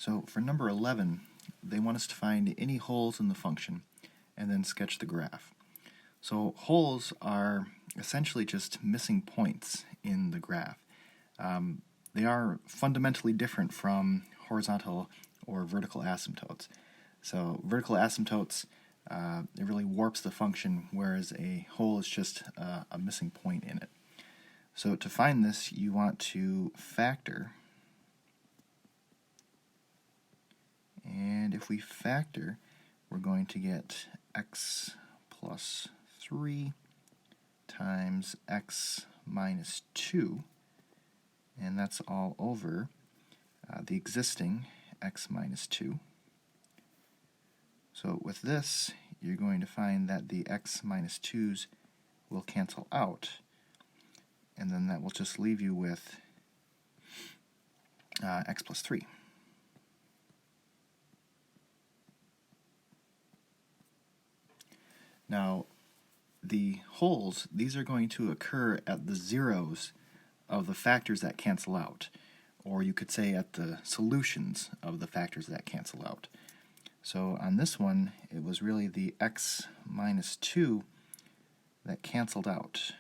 So for number 11, they want us to find any holes in the function and then sketch the graph. So holes are essentially just missing points in the graph. They are fundamentally different from horizontal or vertical asymptotes. So vertical asymptotes, it really warps the function, whereas a hole is just a missing point in it. So to find this, you want to factor. And if we factor, we're going to get x plus 3 times x minus 2, and that's all over the existing x minus 2. So with this, you're going to find that the x minus 2's will cancel out, and then that will just leave you with x plus 3. Now, the holes, these are going to occur at the zeros of the factors that cancel out, or you could say at the solutions of the factors that cancel out. So on this one, it was really the x minus 2 that canceled out.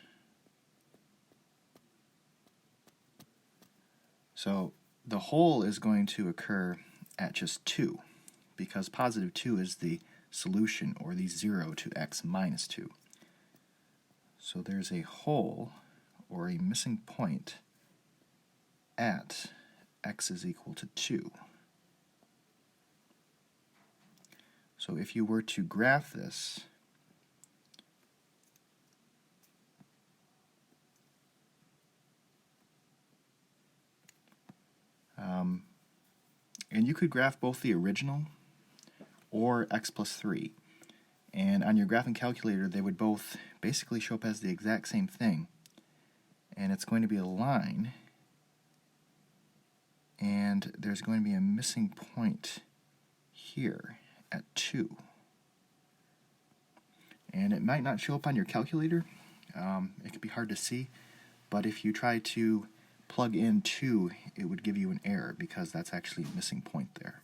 So the hole is going to occur at just 2, because positive 2 is the solution, or the 0 to x minus 2. So there's a hole, or a missing point, at x is equal to 2. So if you were to graph this, and you could graph both the original or x plus 3. And on your graphing calculator, they would both basically show up as the exact same thing. And it's going to be a line, and there's going to be a missing point here at 2. And it might not show up on your calculator. It could be hard to see, but if you try to plug in 2, it would give you an error because that's actually a missing point there.